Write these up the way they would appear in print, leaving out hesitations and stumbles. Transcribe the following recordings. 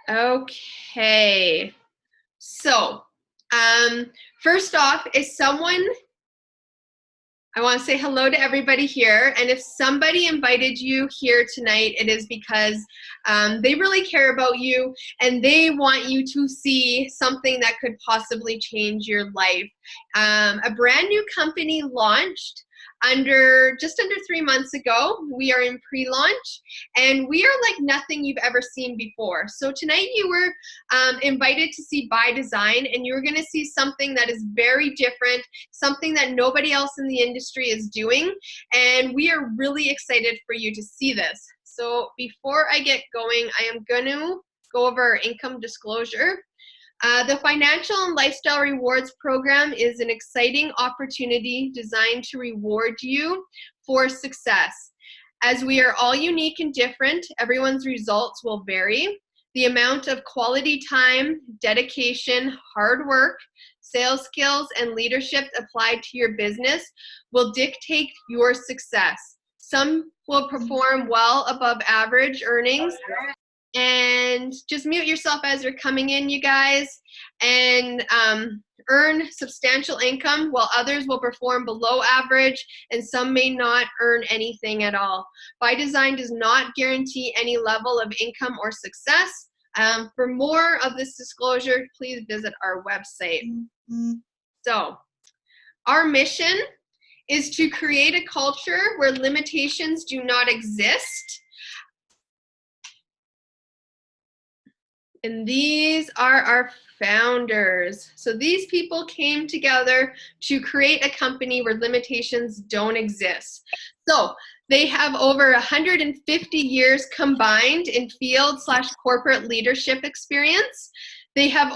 Okay. So, first off, I want to say hello to everybody here. And if somebody invited you here tonight, it is because they really care about you and they want you to see something that could possibly change your life. A brand new company launched just under 3 months ago. We are in pre-launch and we are like nothing you've ever seen before. So tonight you were invited to see ByDzyne, and you're going to see something that is very different, something that nobody else in the industry is doing, and we are really excited for you to see this. So before I get going, I am going to go over our income disclosure. The Financial and Lifestyle Rewards Program is an exciting opportunity designed to reward you for success. As we are all unique and different, everyone's results will vary. The amount of quality time, dedication, hard work, sales skills, and leadership applied to your business will dictate your success. Some will perform well above average earnings. And just mute yourself as you're coming in, you guys, and earn substantial income, while others will perform below average, and some may not earn anything at all. ByDzyne does not guarantee any level of income or success. For more of this disclosure, please visit our website. So, our mission is to create a culture where limitations do not exist. And these are our founders. So these people came together to create a company where limitations don't exist. So they have over 150 years combined in field/corporate leadership experience. They have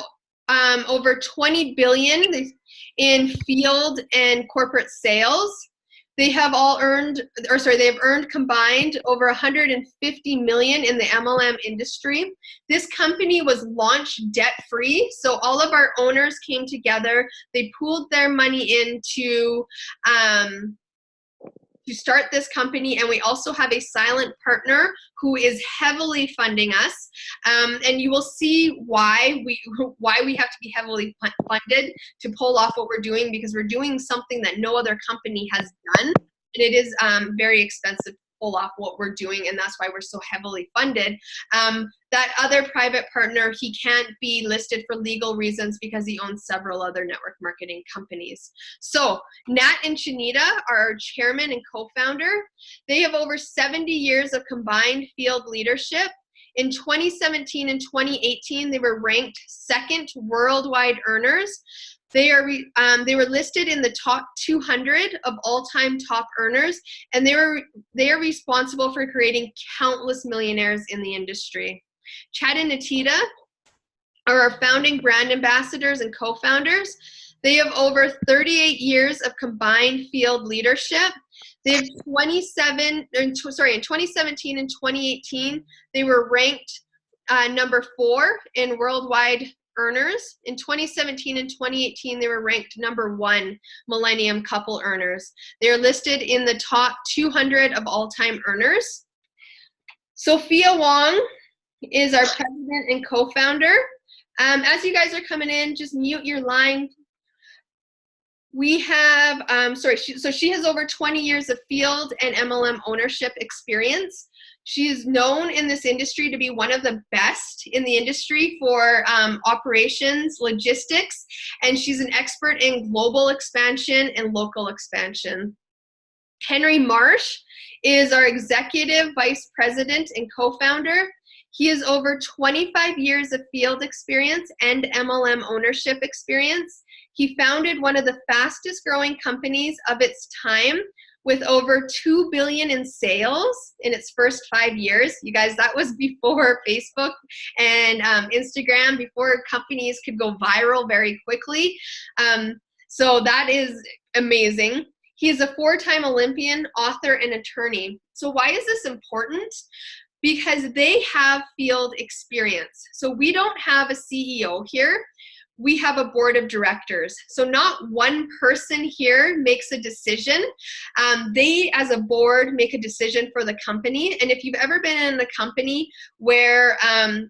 over 20 billion in field and corporate sales. They have they've earned combined over 150 million in the MLM industry. This company was launched debt-free, so all of our owners came together. They pooled their money in to start this company, and we also have a silent partner who is heavily funding us, and you will see why we have to be heavily funded to pull off what we're doing, because we're doing something that no other company has done, and it is very expensive to pull off what we're doing, and that's why we're so heavily funded. That other private partner, he can't be listed for legal reasons because he owns several other network marketing companies. So Nat and Shanita are our chairman and co-founder. They have over 70 years of combined field leadership. In 2017 and 2018, they were ranked second worldwide earners. They were listed in the top 200 of all-time top earners, and they are responsible for creating countless millionaires in the industry. Chad and Natita are our founding brand ambassadors and co-founders. They have over 38 years of combined field leadership. They have in 2017 and 2018, they were ranked number 4 in worldwide earners. In 2017 and 2018, they were ranked number 1 millennium couple earners. They are listed in the top 200 of all-time earners. Sophia Wong is our president and co-founder. As you guys are coming in, just mute your line. We have, she has over 20 years of field and MLM ownership experience. She is known in this industry to be one of the best in the industry for operations, logistics, and she's an expert in global expansion and local expansion. Henry Marsh is our executive vice president and co-founder. He has over 25 years of field experience and MLM ownership experience. He founded one of the fastest growing companies of its time with over $2 billion in sales in its first 5 years. You guys, that was before Facebook and Instagram, before companies could go viral very quickly. So that is amazing. He is a 4-time Olympian, author, and attorney. So why is this important? Because they have field experience. So we don't have a CEO here. we have a board of directors. So not one person here makes a decision. They, as a board, make a decision for the company. And if you've ever been in a company where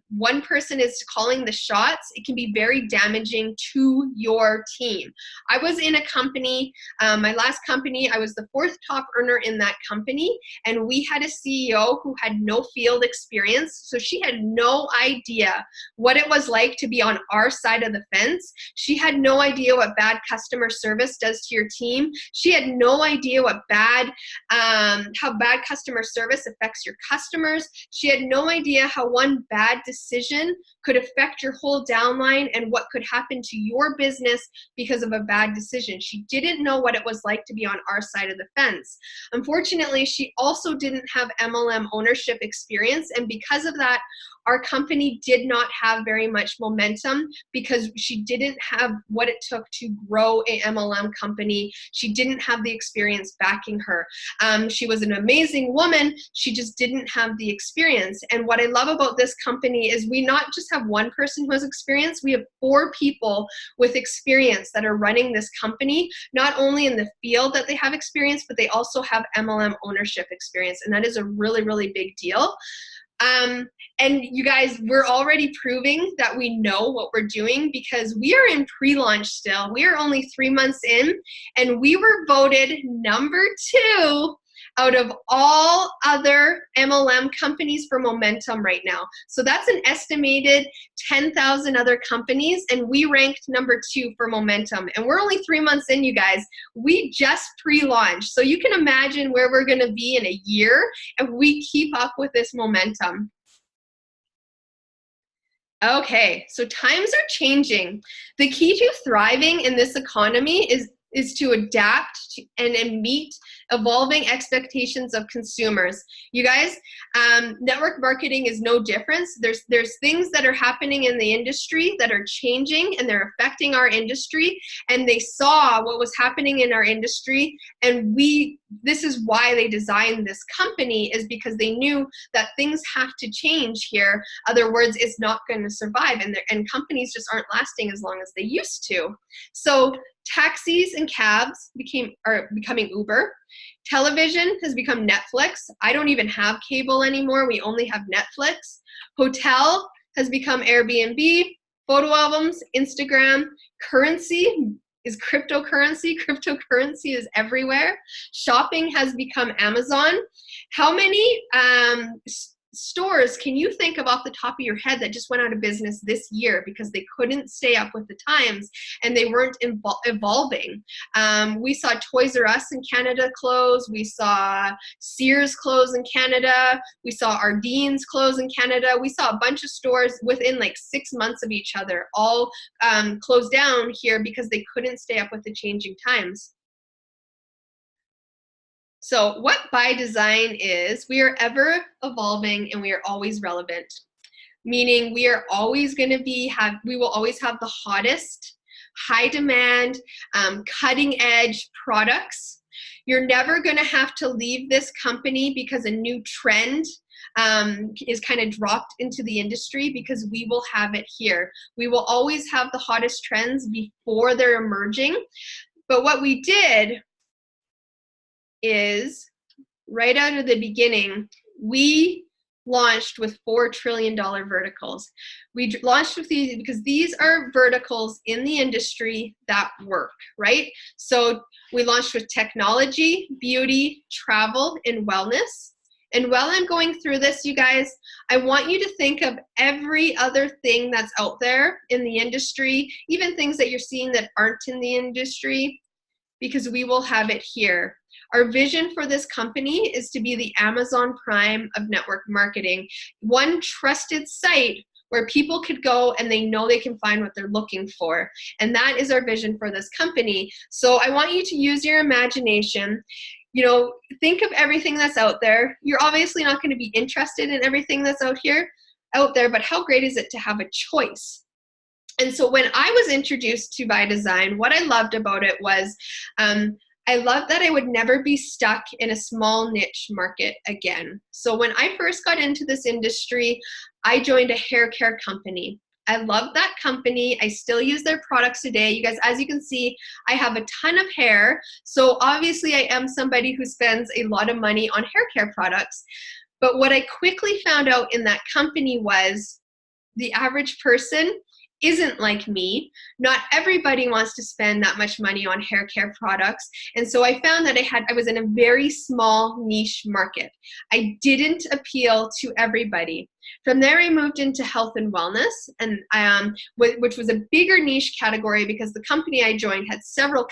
one person is calling the shots, it can be very damaging to your team. I was in a company, my last company, I was the 4th top earner in that company, and we had a CEO who had no field experience, so she had no idea what it was like to be on our side of the fence. She had no idea what bad customer service does to your team. She had no idea what how bad customer service affects your customers. She had no idea how one bad decision could affect your whole downline and what could happen to your business because of a bad decision. She didn't know what it was like to be on our side of the fence. Unfortunately, she also didn't have MLM ownership experience, and because of that, our company did not have very much momentum because she didn't have what it took to grow a MLM company. She didn't have the experience backing her. She was an amazing woman. She just didn't have the experience. And what I love about this company is we not just have one person who has experience, we have 4 people with experience that are running this company, not only in the field that they have experience, but they also have MLM ownership experience. And that is a really, really big deal. And you guys, we're already proving that we know what we're doing because we are in pre-launch still. We are only 3 months in, and we were voted number 2 out of all other MLM companies for momentum right now. So that's an estimated 10,000 other companies, and we ranked number 2 for momentum. And we're only 3 months in, you guys. We just pre-launched. So you can imagine where we're gonna be in a year if we keep up with this momentum. Okay, so times are changing. The key to thriving in this economy is to adapt and meet evolving expectations of consumers. You guys, network marketing is no different. There's things that are happening in the industry that are changing, and they're affecting our industry, and they saw what was happening in our industry, and this is why they designed this company, is because they knew that things have to change here. Other words, it's not going to survive, and companies just aren't lasting as long as they used to. So taxis and cabs are becoming Uber. Television has become Netflix. I don't even have cable anymore. We only have Netflix. Hotel has become Airbnb. Photo albums, Instagram. Currency is cryptocurrency. Cryptocurrency is everywhere. Shopping has become Amazon. How many stores can you think of off the top of your head that just went out of business this year because they couldn't stay up with the times and they weren't evolving? We saw Toys R Us in Canada close. We saw Sears close in Canada. We saw Ardene's close in Canada. We saw a bunch of stores within like 6 months of each other all close down here because they couldn't stay up with the changing times. So what ByDzyne is, we are ever evolving and we are always relevant, meaning we are always going to we will always have the hottest, high demand, cutting edge products. You're never going to have to leave this company because a new trend is kind of dropped into the industry, because we will have it here. We will always have the hottest trends before they're emerging. But what we did is, right out of the beginning, we launched with $4 trillion verticals. We launched with these because these are verticals in the industry that work, right? So we launched with technology, beauty, travel, and wellness. And while I'm going through this, you guys, I want you to think of every other thing that's out there in the industry, even things that you're seeing that aren't in the industry, because we will have it here. Our vision for this company is to be the Amazon Prime of network marketing, one trusted site where people could go and they know they can find what they're looking for. And that is our vision for this company. So I want you to use your imagination. You know, think of everything that's out there. You're obviously not going to be interested in everything that's out there, but how great is it to have a choice? And so when I was introduced to ByDzyne, what I loved about it was I loved that I would never be stuck in a small niche market again. So when I first got into this industry, I joined a hair care company. I love that company. I still use their products today. You guys, as you can see, I have a ton of hair. So obviously I am somebody who spends a lot of money on hair care products. But what I quickly found out in that company was the average person isn't like me. Not everybody wants to spend that much money on hair care products. And so I found that I was in a very small niche market. I didn't appeal to everybody. From there, I moved into health and wellness, and which was a bigger niche category because the company I joined had several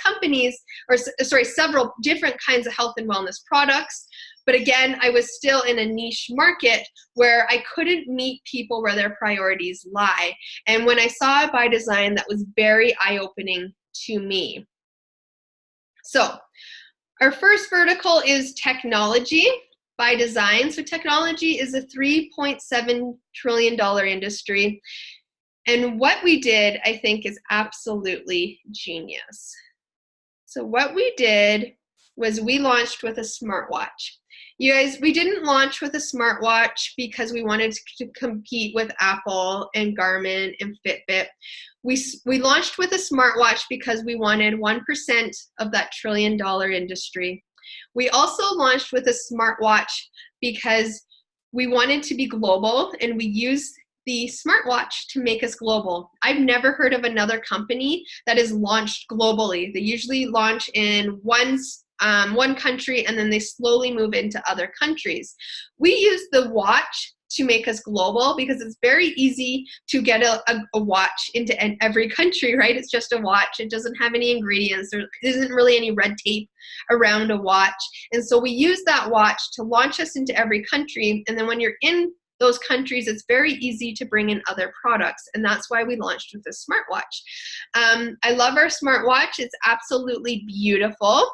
several different kinds of health and wellness products. But again, I was still in a niche market where I couldn't meet people where their priorities lie. And when I saw ByDzyne, that was very eye-opening to me. So our first vertical is technology. ByDzyne. So technology is a $3.7 trillion industry. And what we did, I think, is absolutely genius. So what we did was we launched with a smartwatch. You guys, we didn't launch with a smartwatch because we wanted to compete with Apple and Garmin and Fitbit. We launched with a smartwatch because we wanted 1% of that $1 trillion industry. We also launched with a smartwatch because we wanted to be global, and we used the smartwatch to make us global. I've never heard of another company that is launched globally. They usually launch in one country and then they slowly move into other countries. We use the watch to make us global because it's very easy to get a watch into every country, right? It's just a watch. It doesn't have any ingredients. There isn't really any red tape around a watch. And so we use that watch to launch us into every country. And then when you're in those countries, it's very easy to bring in other products. And that's why we launched with this smartwatch. I love our smartwatch. It's absolutely beautiful.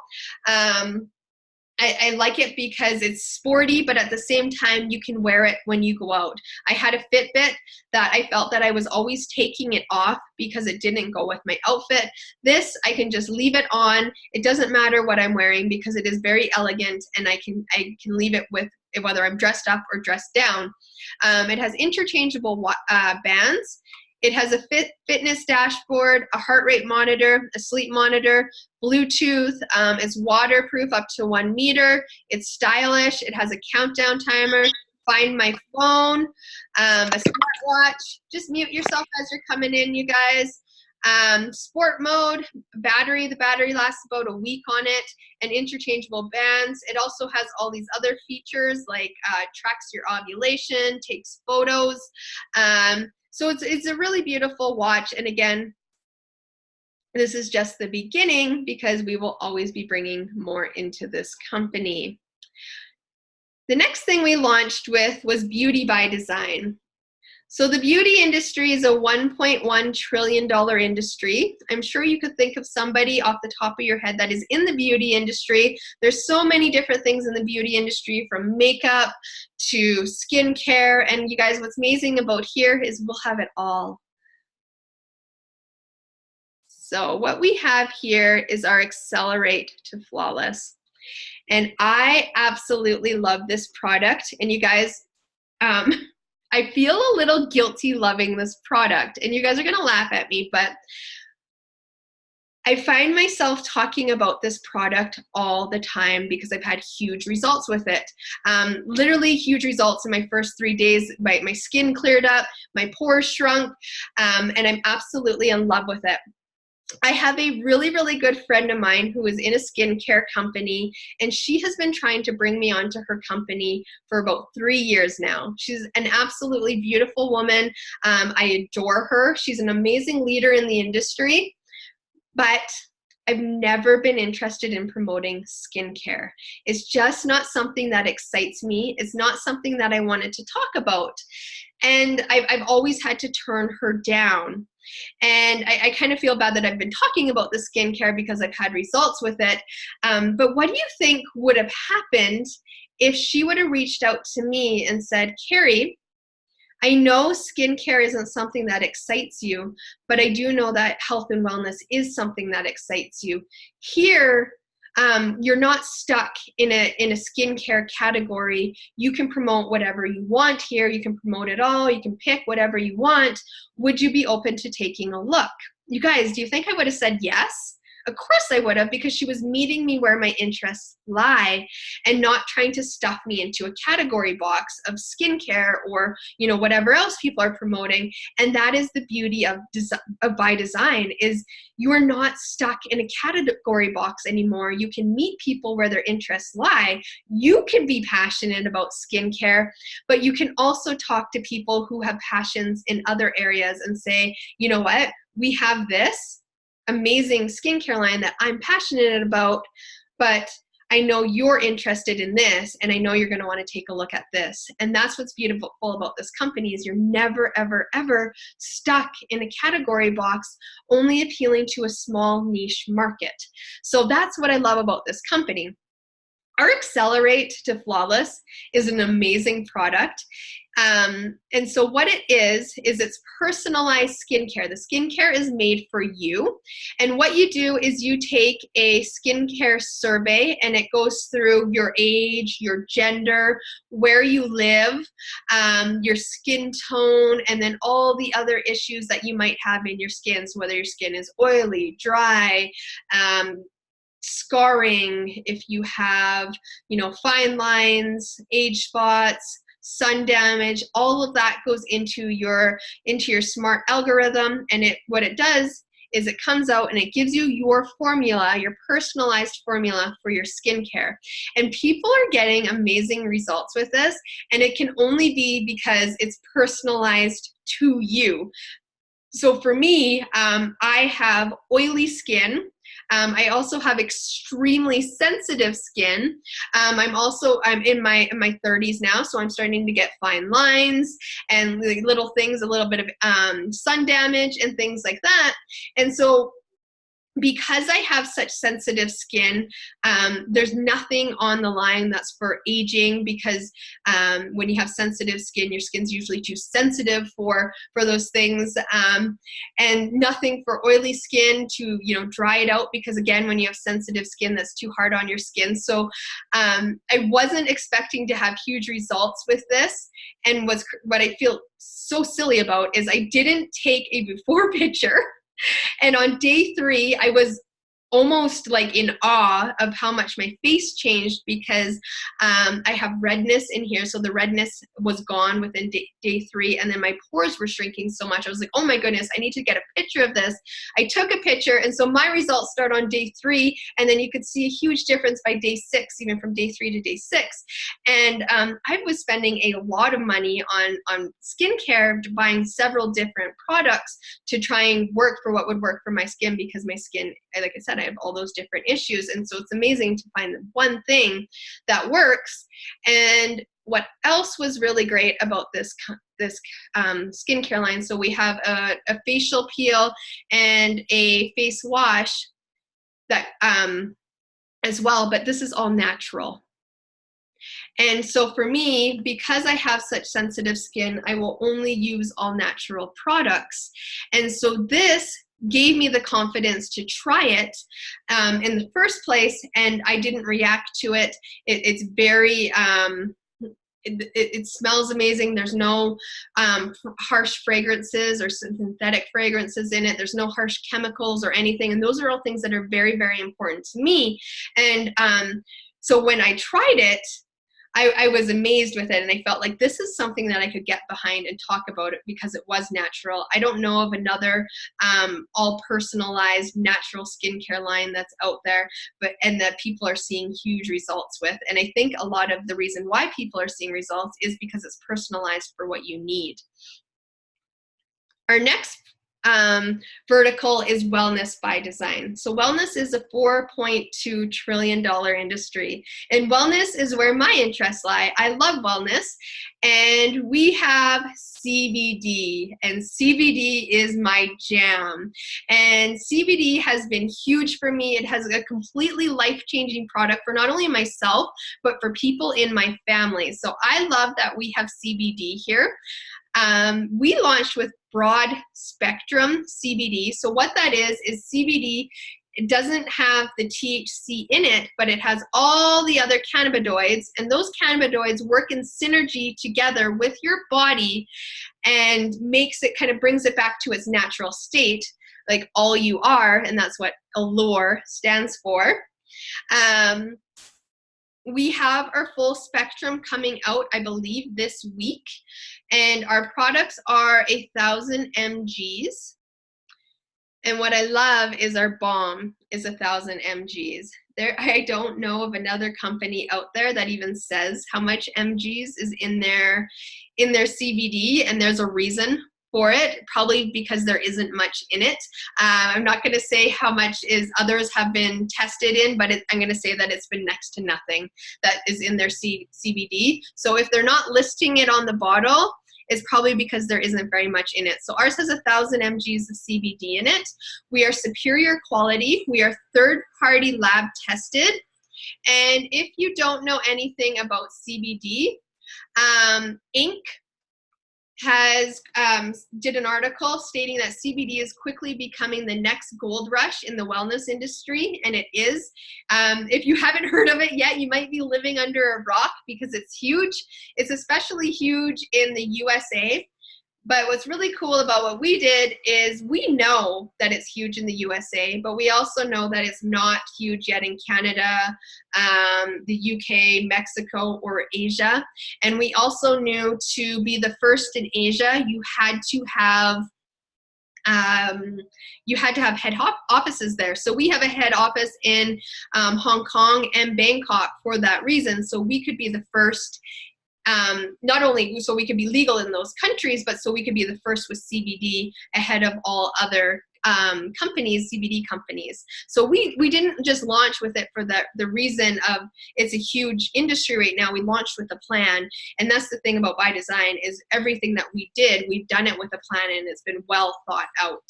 I like it because it's sporty, but at the same time, you can wear it when you go out. I had a Fitbit that I felt that I was always taking it off because it didn't go with my outfit. This, I can just leave it on. It doesn't matter what I'm wearing because it is very elegant, and I can leave it with whether I'm dressed up or dressed down. It has interchangeable bands. It has a fitness dashboard, a heart rate monitor, a sleep monitor, Bluetooth. It's waterproof up to 1 meter. It's stylish. It has a countdown timer. Find my phone, a smartwatch. Just mute yourself as you're coming in, you guys. Sport mode, battery. The battery lasts about a week on it, and interchangeable bands. It also has all these other features like tracks your ovulation, takes photos. So it's a really beautiful watch. And again, this is just the beginning because we will always be bringing more into this company. The next thing we launched with was Beauty by Design. So the beauty industry is a $1.1 trillion industry. I'm sure you could think of somebody off the top of your head that is in the beauty industry. There's so many different things in the beauty industry, from makeup to skincare. And you guys, what's amazing about here is we'll have it all. So what we have here is our Accelerate to Flawless. And I absolutely love this product. And you guys, I feel a little guilty loving this product, and you guys are gonna laugh at me, but I find myself talking about this product all the time because I've had huge results with it. Literally huge results in my first 3 days. My skin cleared up, my pores shrunk, and I'm absolutely in love with it. I have a really, really good friend of mine who is in a skincare company, and she has been trying to bring me onto her company for about 3 years now. She's an absolutely beautiful woman. I adore her. She's an amazing leader in the industry, but I've never been interested in promoting skincare. It's just not something that excites me. It's not something that I wanted to talk about. And I've always had to turn her down. And I kind of feel bad that I've been talking about the skincare because I've had results with it. But what do you think would have happened if she would have reached out to me and said, Carrie, I know skincare isn't something that excites you, but I do know that health and wellness is something that excites you. Here, you're not stuck in a skincare category. You can promote whatever you want here. You can promote it all. You can pick whatever you want. Would you be open to taking a look? You guys, do you think I would have said yes? Of course I would have, because she was meeting me where my interests lie and not trying to stuff me into a category box of skincare or, you know, whatever else people are promoting. And that is the beauty of ByDzyne, is you are not stuck in a category box anymore. You can meet people where their interests lie. You can be passionate about skincare, but you can also talk to people who have passions in other areas and say, you know what, we have this amazing skincare line that I'm passionate about, but I know you're interested in this, and I know you're going to want to take a look at this. And that's what's beautiful about this company, is you're never, ever, ever stuck in a category box, only appealing to a small niche market. So that's what I love about this company. Our Accelerate to Flawless is an amazing product. And so what it is it's personalized skincare. The skincare is made for you. And what you do is you take a skincare survey, and it goes through your age, your gender, where you live, your skin tone, and then all the other issues that you might have in your skin. So whether your skin is oily, dry, scarring, if you have, you know, fine lines, age spots, sun damage, all of that goes into your smart algorithm. And what it does is it comes out and it gives you your formula, your personalized formula for your skincare. And people are getting amazing results with this, and it can only be because it's personalized to you. So for me, I have oily skin. I also have extremely sensitive skin. I'm in my 30s now, so I'm starting to get fine lines and little things, a little bit of sun damage and things like that. And so because I have such sensitive skin, there's nothing on the line that's for aging, because when you have sensitive skin, your skin's usually too sensitive for those things, and nothing for oily skin to, you know, dry it out, because again, when you have sensitive skin, that's too hard on your skin. So I wasn't expecting to have huge results with this, and what I feel so silly about is I didn't take a before picture. And on day 3, I was almost like in awe of how much my face changed, because I have redness in here. So the redness was gone within day 3, and then my pores were shrinking so much. I was like, oh my goodness, I need to get a picture of this. I took a picture, and so my results start on day 3, and then you could see a huge difference by day 6, even from day 3 to day 6. And I was spending a lot of money on skincare, buying several different products to try and work for what would work for my skin, because my skin, like I said, I have all those different issues. And so it's amazing to find the one thing that works. And what else was really great about this skincare line, so we have a facial peel and a face wash that as well, but this is all natural. And so for me, because I have such sensitive skin, I will only use all natural products. And so this gave me the confidence to try it in the first place, and I didn't react to it. It's very, it smells amazing. There's no harsh fragrances or synthetic fragrances in it. There's no harsh chemicals or anything, and those are all things that are very, very important to me. And so when I tried it, I was amazed with it, and I felt like this is something that I could get behind and talk about it, because it was natural. I don't know of another all personalized natural skincare line that's out there, and that people are seeing huge results with. And I think a lot of the reason why people are seeing results is because it's personalized for what you need. Our next vertical is wellness by design. So wellness is a $4.2 trillion industry, and wellness is where my interests lie. I love wellness, and we have CBD, and CBD is my jam. And CBD has been huge for me. It has a completely life-changing product for not only myself, but for people in my family. So I love that we have CBD here. We launched with broad spectrum CBD. So what that is CBD It doesn't have the THC in it, but it has all the other cannabinoids, and those cannabinoids work in synergy together with your body and makes it, kind of brings it back to its natural state, like all you are, and that's what Allure stands for. We have our full spectrum coming out, I believe, this week, and our products are 1,000 mgs. And what I love is our balm is 1,000 mgs. I don't know of another company out there that even says how much mgs is in their CBD, and there's a reason for it, probably because there isn't much in it. I'm not going to say how much others have been tested in, but I'm going to say that it's been next to nothing that is in their CBD. So if they're not listing it on the bottle, it's probably because there isn't very much in it. So ours has 1,000 mgs of CBD in it. We are superior quality. We are third-party lab tested. And if you don't know anything about CBD, Inc. did an article stating that CBD is quickly becoming the next gold rush in the wellness industry, and it is. If you haven't heard of it yet, you might be living under a rock because it's huge. It's especially huge in the USA. But what's really cool about what we did is we know that it's huge in the USA, but we also know that it's not huge yet in Canada, the UK, Mexico, or Asia. And we also knew to be the first in Asia, you had to have head offices there. So we have a head office in Hong Kong and Bangkok for that reason. So we could be the first, not only so we could be legal in those countries, but so we could be the first with CBD ahead of all other companies, CBD companies. So we didn't just launch with it for the reason of it's a huge industry right now. We launched with a plan, and that's the thing about ByDzyne is everything that we did, we've done it with a plan, and it's been well thought out.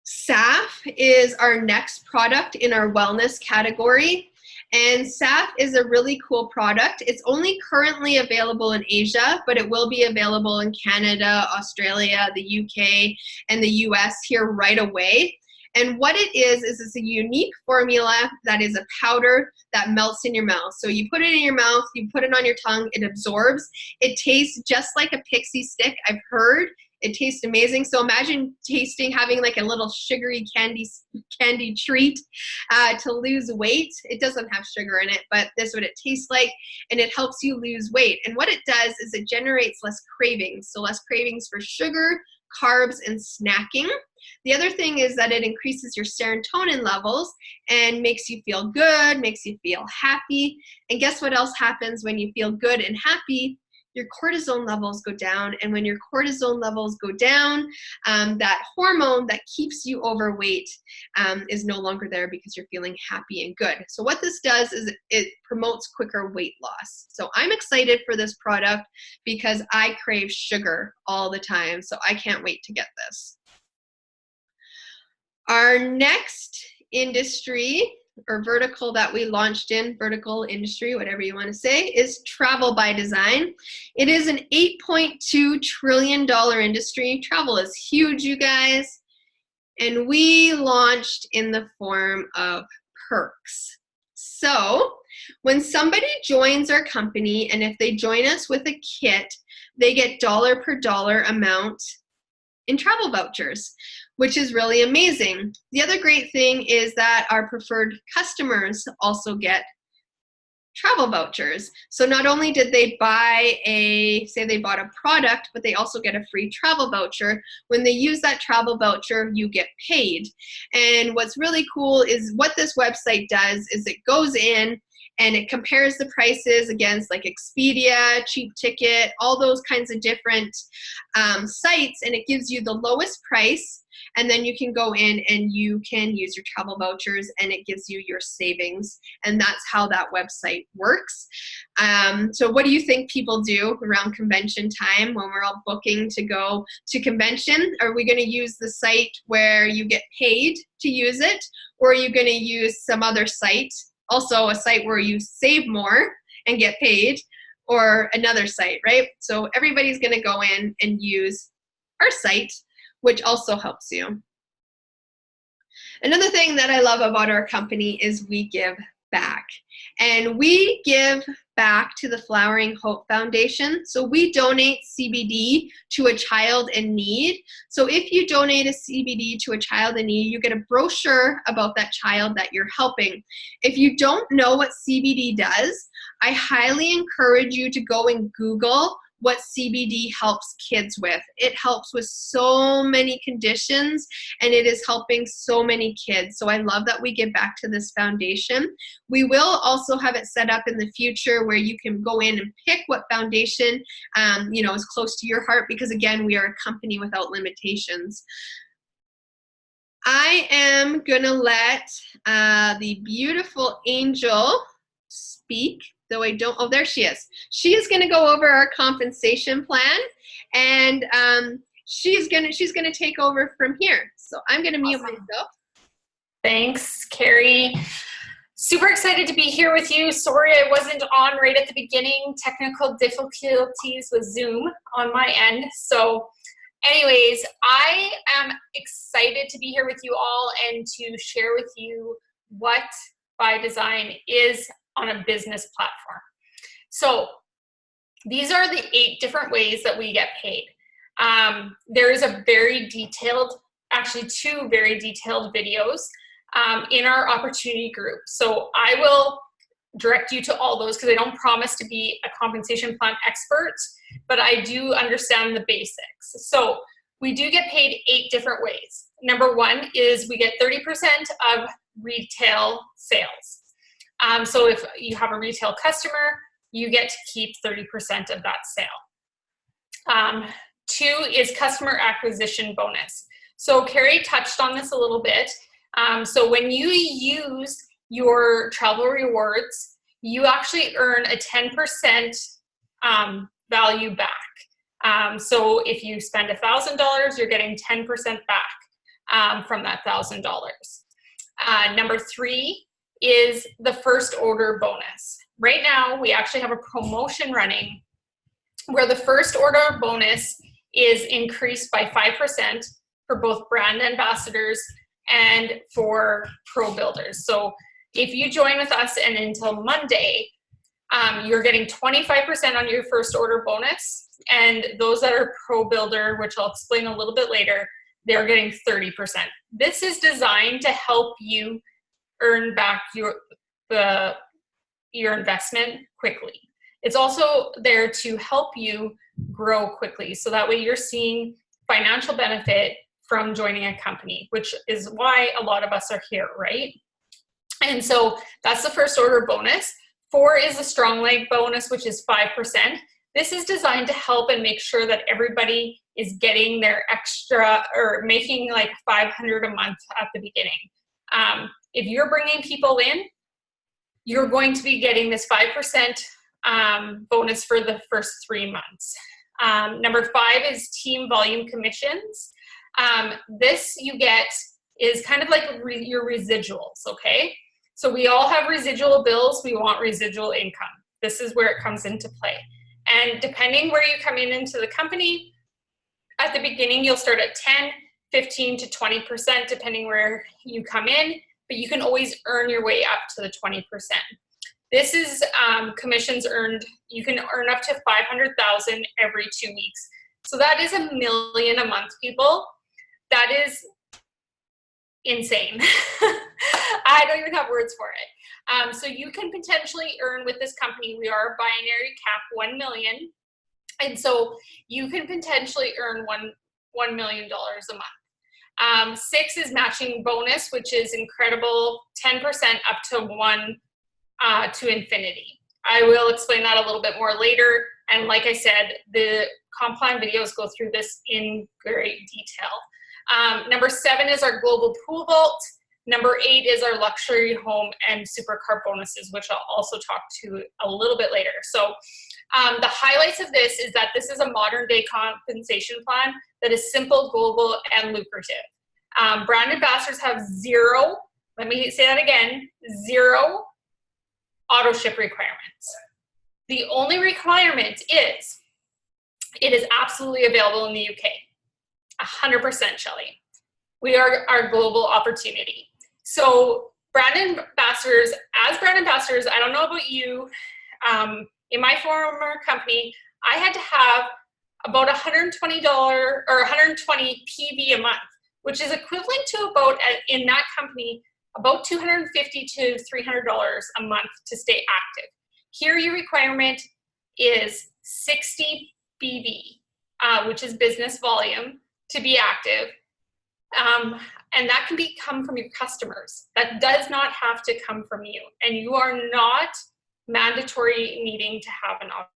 SAF is our next product in our wellness category. And SAF is a really cool product. It's only currently available in Asia, but it will be available in Canada, Australia, the UK, and the US here right away. And what it is it's a unique formula that is a powder that melts in your mouth. So you put it in your mouth, you put it on your tongue, it absorbs. It tastes just like a pixie stick, I've heard. It tastes amazing. So imagine having like a little sugary candy treat to lose weight. It doesn't have sugar in it, but that's what it tastes like, and it helps you lose weight. And what it does is it generates less cravings. So less cravings for sugar, carbs, and snacking. The other thing is that it increases your serotonin levels and makes you feel good, makes you feel happy. And guess what else happens when you feel good and happy? Your cortisol levels go down, and when your cortisol levels go down, that hormone that keeps you overweight is no longer there because you're feeling happy and good. So what this does is it promotes quicker weight loss. So I'm excited for this product because I crave sugar all the time, so I can't wait to get this. Our next industry or vertical that we launched in, vertical industry, whatever you want to say, is travel by design. It is an $8.2 trillion industry. Travel is huge, you guys. And we launched in the form of perks. So when somebody joins our company, and if they join us with a kit, they get dollar per dollar amount in travel vouchers, which is really amazing. The other great thing is that our preferred customers also get travel vouchers. So not only did they buy say they bought a product, but they also get a free travel voucher. When they use that travel voucher, you get paid. And what's really cool is what this website does is it goes in and it compares the prices against like Expedia, Cheap Ticket, all those kinds of different sites, and it gives you the lowest price, and then you can go in and you can use your travel vouchers and it gives you your savings, and that's how that website works. So what do you think people do around convention time when we're all booking to go to convention? Are we going to use the site where you get paid to use it, or are you going to use some other site? Also a site where you save more and get paid, or another site, right? So everybody's gonna go in and use our site, which also helps you. Another thing that I love about our company is we give back. And we give back to the Flowering Hope Foundation. So we donate CBD to a child in need. So if you donate a CBD to a child in need, you get a brochure about that child that you're helping. If you don't know what CBD does, I highly encourage you to go and Google what CBD helps kids with. It helps with so many conditions, and it is helping so many kids. So I love that we give back to this foundation. We will also have it set up in the future where you can go in and pick what foundation is close to your heart, because again, we are a company without limitations. I am gonna let the beautiful Angel speak, though I don't, oh, there she is. She is gonna go over our compensation plan, and she's gonna take over from here. So I'm gonna mute myself. Thanks, Carrie. Super excited to be here with you. Sorry I wasn't on right at the beginning. Technical difficulties with Zoom on my end. So anyways, I am excited to be here with you all and to share with you what ByDzyne is on a business platform. So these are the 8 different ways that we get paid. There is a very detailed, actually 2 very detailed videos in our opportunity group. So I will direct you to all those because I don't promise to be a compensation plan expert, but I do understand the basics. So we do get paid 8 different ways. Number 1 is we get 30% of retail sales. So if you have a retail customer, you get to keep 30% of that sale. 2 is customer acquisition bonus. So Carrie touched on this a little bit. So when you use your travel rewards, you actually earn a 10% value back. So if you spend $1,000, you're getting 10% back from that $1,000. Number 3 is the first order bonus. Right now, we actually have a promotion running where the first order bonus is increased by 5% for both brand ambassadors and for pro builders. So if you join with us and until Monday, you're getting 25% on your first order bonus, and those that are pro builder, which I'll explain a little bit later, they're getting 30%. This is designed to help you earn back your investment quickly. It's also there to help you grow quickly, so that way you're seeing financial benefit from joining a company, which is why a lot of us are here, right? And so that's the first order bonus. 4 is the strong leg bonus, which is 5%. This is designed to help and make sure that everybody is getting their extra, or making like $500 a month at the beginning. If you're bringing people in, you're going to be getting this 5% bonus for the first 3 months. Number 5 is team volume commissions. This you get is kind of like your residuals, okay? So we all have residual bills. We want residual income. This is where it comes into play. And depending where you come into the company, at the beginning, you'll start at 10, 15 to 20%, depending where you come in, but you can always earn your way up to the 20%. This is commissions earned. You can earn up to $500,000 every 2 weeks. So that is $1 million a month, people. That is insane. I don't even have words for it. So you can potentially earn with this company. We are a binary cap 1 million. And so you can potentially earn $1 million a month. 6 is matching bonus, which is incredible, 10% up to 1 to infinity. I will explain that a little bit more later. And like I said, the comp plan videos go through this in great detail. Number 7 is our global pool vault. Number 8 is our luxury home and supercar bonuses, which I'll also talk to a little bit later. So the highlights of this is that this is a modern day compensation plan that is simple, global, and lucrative. Brand ambassadors have 0, let me say that again, 0 auto ship requirements. The only requirement is it is absolutely available in the UK. 100%, Shelley. We are our global opportunity. So brand ambassadors, I don't know about you, in my former company, I had to have about $120 or 120 PV a month, which is equivalent to about, in that company, about $250 to $300 a month to stay active. Here, your requirement is 60 BV, which is business volume, to be active. And that can come from your customers. That does not have to come from you. And you are not mandatory needing to have an offer.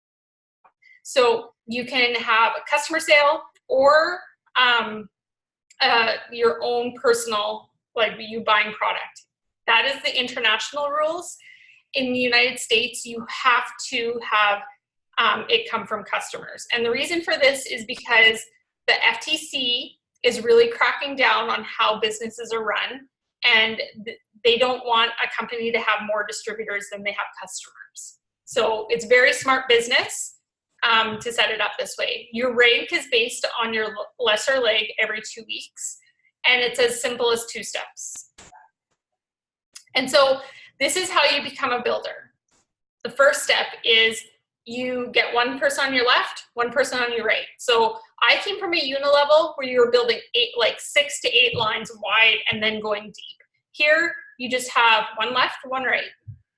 So you can have a customer sale or your own personal, like you buying product. That is the international rules. In the United States, you have to have it come from customers. And the reason for this is because the FTC is really cracking down on how businesses are run, and they don't want a company to have more distributors than they have customers. So it's very smart business to set it up this way. Your rank is based on your lesser leg every 2 weeks, and it's as simple as 2 steps. And so this is how you become a builder. The first step is you get one person on your left, one person on your right. So I came from a unilevel where you were building 6 to 8 lines wide and then going deep. Here, you just have one left, one right.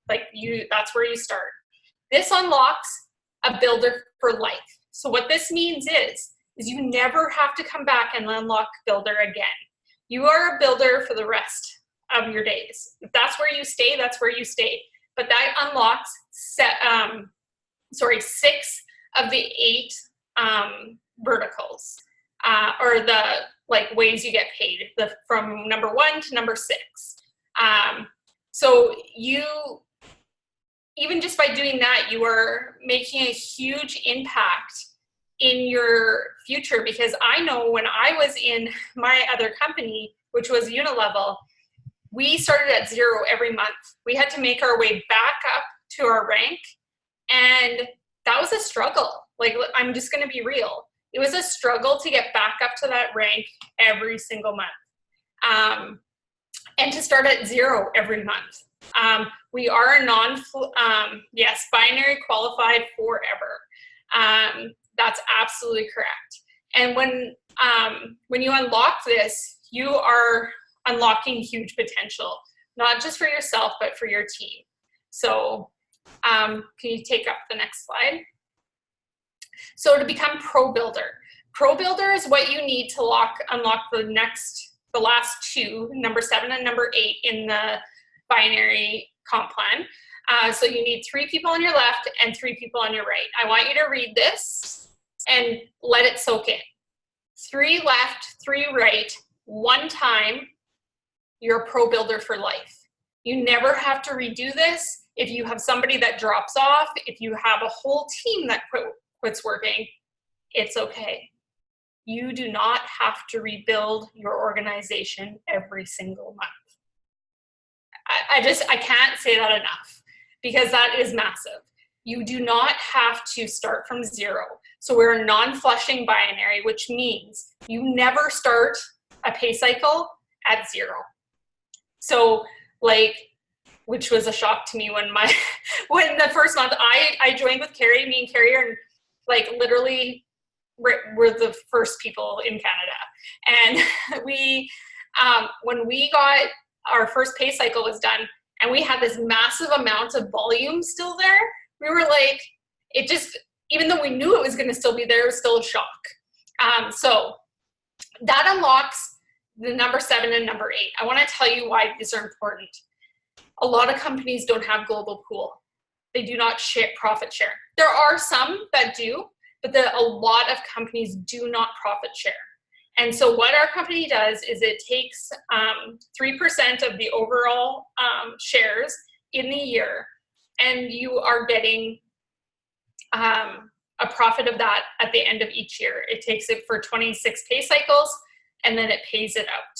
That's where you start. This unlocks a builder for life. So what this means is you never have to come back and unlock builder again. You are a builder for the rest of your days. If that's where you stay, that's where you stay. But that unlocks 6 of the 8 verticals, or the ways you get paid, from number 1 to number 6. So you, even just by doing that, you are making a huge impact in your future, because I know when I was in my other company, which was Unilevel, we started at 0 every month. We had to make our way back up to our rank, and that was a struggle. I'm just going to be real. It was a struggle to get back up to that rank every single month, and to start at 0 every month. We are binary qualified forever. That's absolutely correct. And when you unlock this, you are unlocking huge potential, not just for yourself, but for your team. So can you take up the next slide? So to become Pro Builder. Pro Builder is what you need to unlock the last 2, number 7 and number 8 in the binary comp plan. So you need 3 people on your left and 3 people on your right. I want you to read this and let it soak in. 3 left, 3 right, 1 time, you're a Pro Builder for life. You never have to redo this. If you have somebody that drops off, if you have a whole team that quits working, it's okay. You do not have to rebuild your organization every single month. I can't say that enough, because that is massive. You do not have to start from 0. So we're a non-flushing binary, which means you never start a pay cycle at 0. So which was a shock to me when the first month I joined with Carrie. Me and Carrie are literally we're the first people in Canada. And when we got our first pay cycle was done and we had this massive amount of volume still there, we were even though we knew it was going to still be there, it was still a shock. So that unlocks the number 7 and number 8. I want to tell you why these are important. A lot of companies don't have global pool. They do not profit share. There are some that do, but a lot of companies do not profit share. And so what our company does is it takes 3% of the overall shares in the year, and you are getting a profit of that at the end of each year. It takes it for 26 pay cycles, and then it pays it out.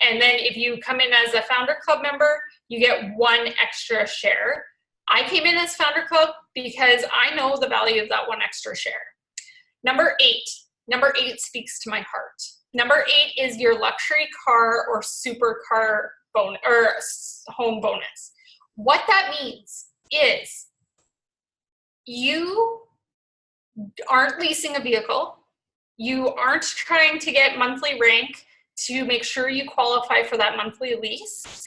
And then if you come in as a Founder Club member, you get 1 extra share. I came in as Founder Club because I know the value of that 1 extra share. Number 8 speaks to my heart. Number 8 is your luxury car or supercar bonus or home bonus. What that means is you aren't leasing a vehicle. You aren't trying to get monthly rank to make sure you qualify for that monthly lease.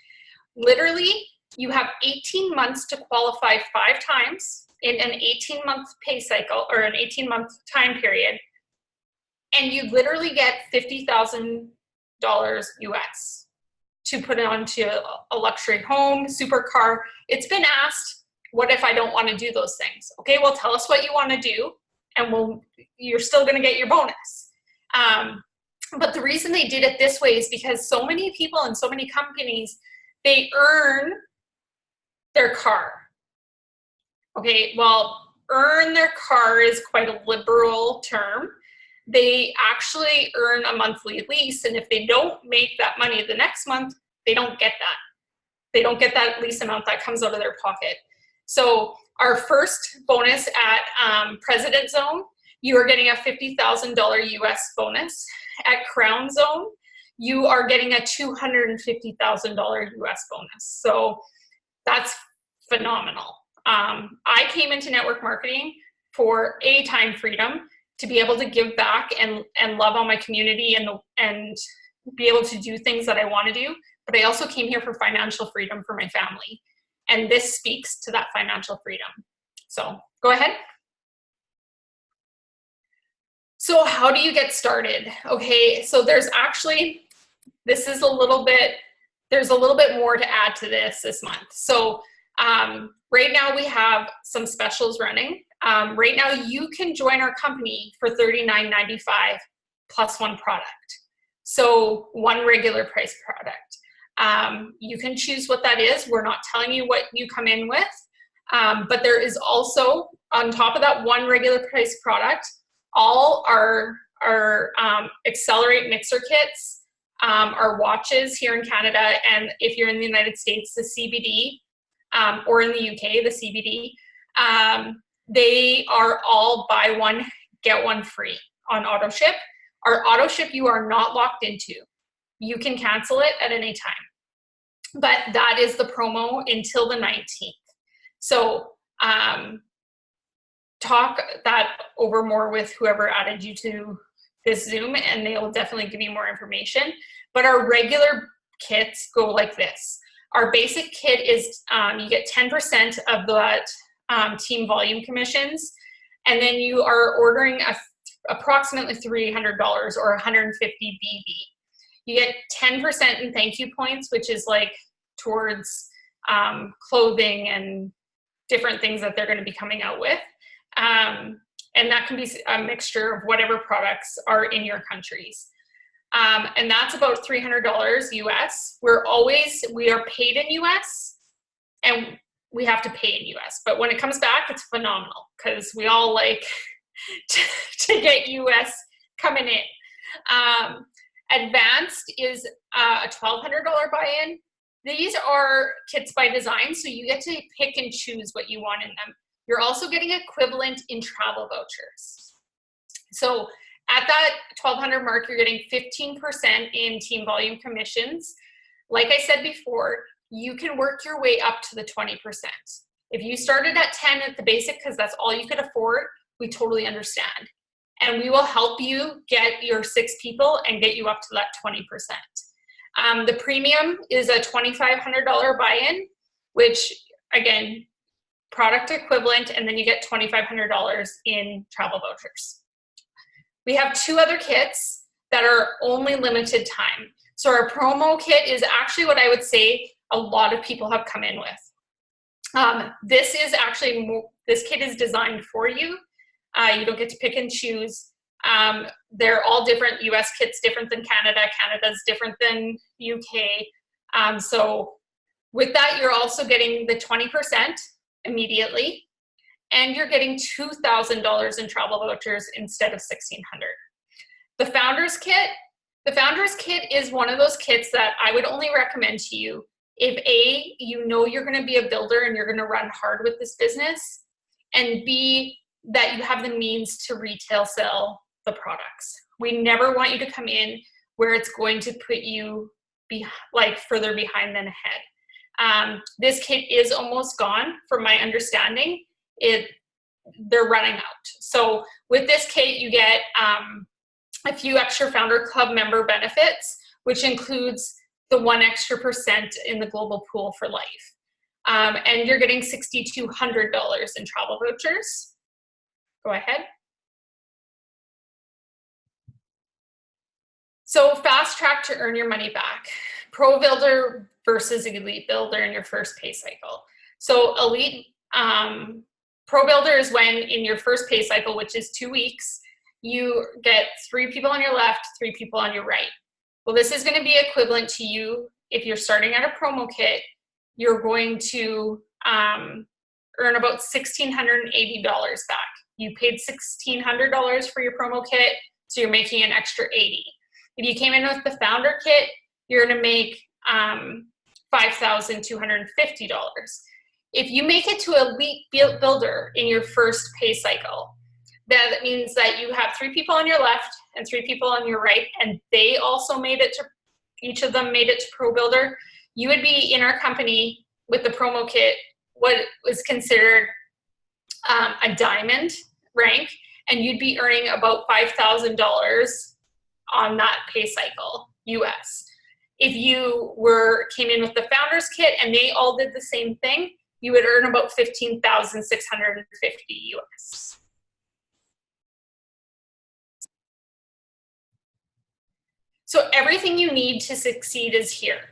Literally, you have 18 months to qualify 5 times in an 18-month pay cycle or an 18-month time period. And you literally get $50,000 US to put it onto a luxury home, supercar. It's been asked, what if I don't want to do those things? Okay, well, tell us what you want to do, and you're still going to get your bonus. But the reason they did it this way is because so many people and so many companies, they earn their car. Okay, well, earn their car is quite a liberal term. They actually earn a monthly lease, and if they don't make that money the next month, they don't get that. They don't get that lease amount that comes out of their pocket. So our first bonus at President Zone, you are getting a $50,000 US bonus. At Crown Zone, you are getting a $250,000 US bonus. So that's phenomenal. I came into network marketing for time freedom, to be able to give back and love on my community and be able to do things that I want to do. But I also came here for financial freedom for my family. And this speaks to that financial freedom. So go ahead. So how do you get started? Okay, so there's a little bit more to add to this month. So right now we have some specials running. Right now you can join our company for $39.95 plus 1 product. So 1 regular price product. You can choose what that is. We're not telling you what you come in with, but there is also, on top of that 1 regular price product, all our Accelerate mixer kits, our watches here in Canada, and if you're in the United States, the CBD, or in the UK, the CBD, they are all buy 1, get 1 free on auto ship. Our auto ship you are not locked into. You can cancel it at any time. But that is the promo until the 19th. So talk that over more with whoever added you to this Zoom, and they will definitely give you more information. But our regular kits go like this. Our basic kit is you get 10% of that team volume commissions, and then you are ordering approximately $300 or 150 BV. You get 10% in thank you points, which is like towards clothing and different things that they're going to be coming out with. And that can be a mixture of whatever products are in your countries. And that's about $300 US. We are paid in US, and we have to pay in US. But when it comes back, it's phenomenal because we all like to get US coming in. Advanced is a $1,200 buy-in. These are kits by design, so you get to pick and choose what you want in them. You're also getting equivalent in travel vouchers. So at that $1,200 mark, you're getting 15% in team volume commissions. Like I said before, you can work your way up to the 20%. If you started at 10 at the basic because that's all you could afford, we totally understand. And we will help you get your 6 people and get you up to that 20%. The premium is a $2,500 buy-in, which again, product equivalent, and then you get $2,500 in travel vouchers. We have 2 other kits that are only limited time. So our promo kit is actually what I would say a lot of people have come in with. This kit is designed for you. You don't get to pick and choose. They're all different. US kits different than Canada. Canada's different than UK. So with that, you're also getting the 20% immediately, and you're getting $2,000 in travel vouchers instead of $1,600. The Founders Kit is one of those kits that I would only recommend to you if A, you know you're going to be a builder and you're going to run hard with this business, and B, that you have the means to retail sell the products. We never want you to come in where it's going to put you further behind than ahead. This kit is almost gone from my understanding. They're running out. So with this kit, you get a few extra Founder Club member benefits, which includes the 1% extra in the global pool for life. And you're getting $6,200 in travel vouchers. Go ahead. So fast track to earn your money back. Pro Builder versus Elite Builder in your first pay cycle. So Elite Pro Builder is when in your first pay cycle, which is 2 weeks, you get 3 people on your left, 3 people on your right. Well, this is going to be equivalent to you if you're starting at a promo kit, you're going to earn about $1,680 back. You paid $1,600 for your promo kit, so you're making an extra $80. If you came in with the Founder kit, you're going to make $5,250. If you make it to Elite Builder in your first pay cycle, that means that you have 3 people on your left and 3 people on your right, and they also made it to, each of them made it to Pro Builder. You would be in our company with the promo kit, what was considered a diamond rank, and you'd be earning about $5,000 on that pay cycle, US. If you came in with the Founders Kit and they all did the same thing, you would earn about $15,650 US. So everything you need to succeed is here.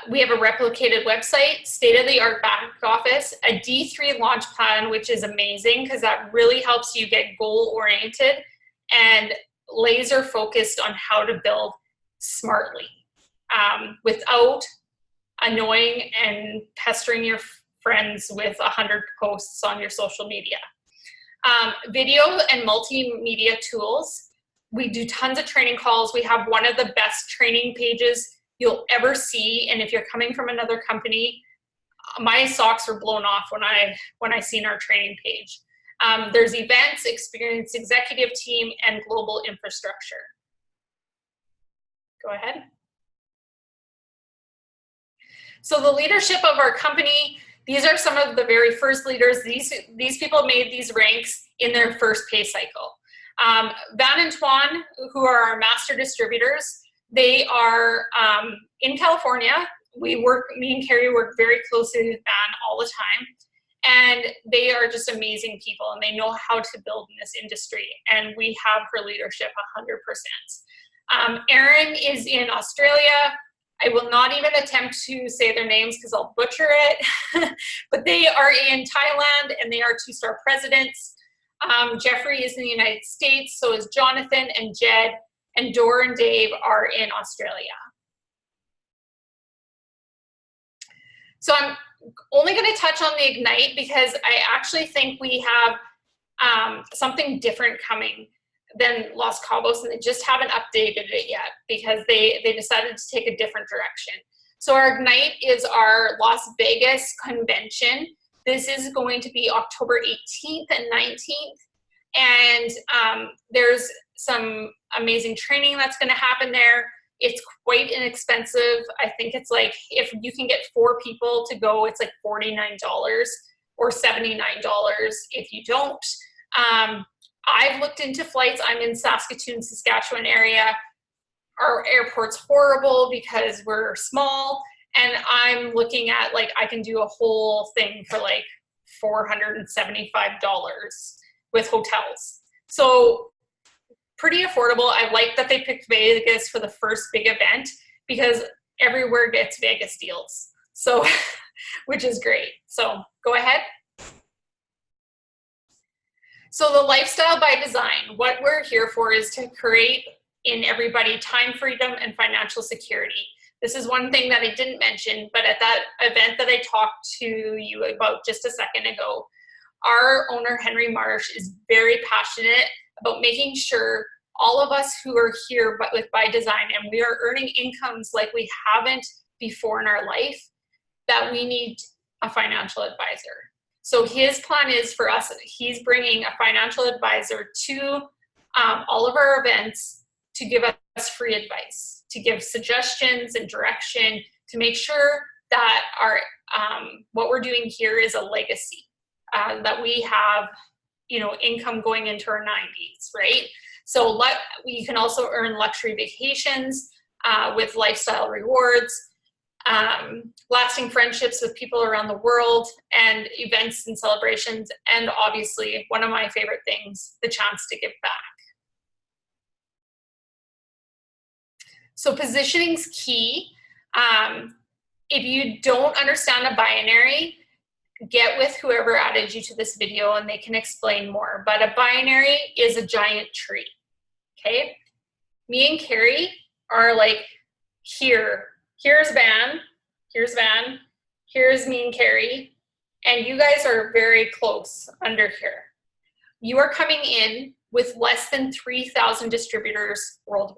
We have a replicated website, state-of-the-art back office, a D3 launch plan, which is amazing because that really helps you get goal-oriented and laser-focused on how to build smartly without annoying and pestering your friends with 100 posts on your social media. Video and multimedia tools. We do tons of training calls. We have one of the best training pages you'll ever see. And if you're coming from another company, my socks were blown off when I seen our training page. There's events, experienced executive team, and global infrastructure. Go ahead. So the leadership of our company, these are some of the very first leaders. These people made these ranks in their first pay cycle. Van and Tuan, who are our master distributors, they are in California. Me and Carrie work very closely with Van all the time. And they are just amazing people, and they know how to build in this industry. And we have her leadership 100%. Erin is in Australia. I will not even attempt to say their names because I'll butcher it. But they are in Thailand, and they are 2-star presidents. Jeffrey is in the United States, so is Jonathan and Jed, and Dor and Dave are in Australia. So I'm only going to touch on the Ignite because I actually think we have something different coming than Los Cabos, and they just haven't updated it yet because they decided to take a different direction. So our Ignite is our Las Vegas convention. This is going to be October 18th and 19th. And there's some amazing training that's going to happen there. It's quite inexpensive. I think it's like, if you can get 4 people to go, it's like $49 or $79 if you don't. I've looked into flights. I'm in Saskatoon, Saskatchewan area. Our airport's horrible because we're small. And I'm looking at, like, I can do a whole thing for like $475 with hotels. So pretty affordable. I like that they picked Vegas for the first big event because everywhere gets Vegas deals. So, which is great. So go ahead. So the lifestyle by design, what we're here for is to create in everybody time freedom and financial security. This is one thing that I didn't mention, but at that event that I talked to you about just a second ago, our owner, Henry Marsh, is very passionate about making sure all of us who are here with ByDzyne and we are earning incomes like we haven't before in our life, that we need a financial advisor. So his plan is for us, he's bringing a financial advisor to all of our events to give us free advice, to give suggestions and direction to make sure that our what we're doing here is a legacy, that we have, you know, income going into our 90s, right? So you can also earn luxury vacations with lifestyle rewards, lasting friendships with people around the world, and events and celebrations, and obviously one of my favorite things, the chance to give back. So positioning's key. If you don't understand a binary, get with whoever added you to this video and they can explain more. But a binary is a giant tree, okay? Me and Carrie are like here. Here's Van, here's Van, here's me and Carrie, and you guys are very close under here. You are coming in with less than 3,000 distributors worldwide.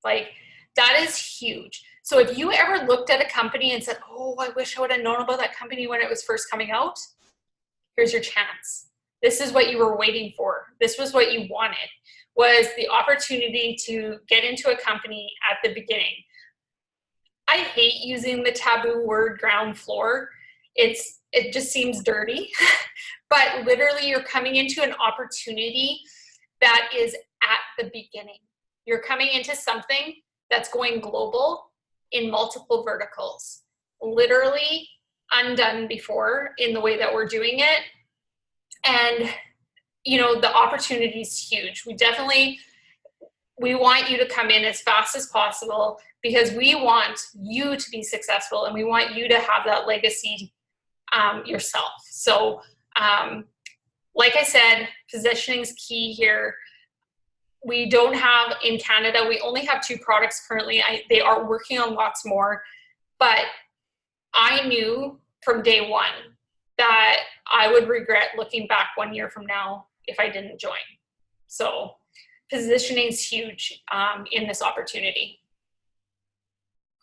Like, that is huge. So if you ever looked at a company and said, oh, I wish I would have known about that company when it was first coming out, here's your chance. This is what you were waiting for. This was what you wanted, was the opportunity to get into a company at the beginning. I hate using the taboo word ground floor. It just seems dirty, but literally you're coming into an opportunity that is at the beginning. You're coming into something that's going global in multiple verticals, literally undone before in the way that we're doing it. And, you know, the opportunity is huge. We want you to come in as fast as possible because we want you to be successful and we want you to have that legacy yourself. So, like I said, positioning is key here. We don't have in Canada, we only have 2 products currently. They are working on lots more, but I knew from day one that I would regret looking back 1 year from now if I didn't join. So positioning is huge in this opportunity.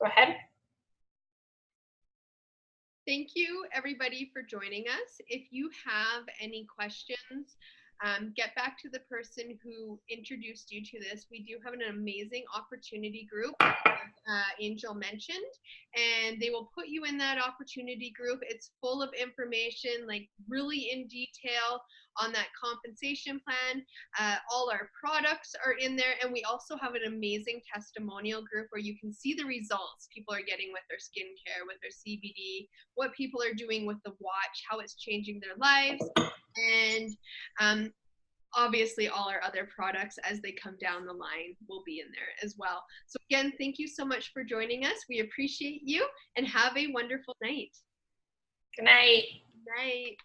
Go ahead. Thank you, everybody, for joining us. If you have any questions, get back to the person who introduced you to this. We do have an amazing opportunity group, Angel mentioned, and they will put you in that opportunity group. It's full of information, like really in detail on that compensation plan. All our products are in there, and we also have an amazing testimonial group where you can see the results people are getting with their skincare, with their CBD, what people are doing with the watch, how it's changing their lives. And obviously all our other products as they come down the line will be in there as well. So again, thank you so much for joining us. We appreciate you and have a wonderful night. Good night. Good night.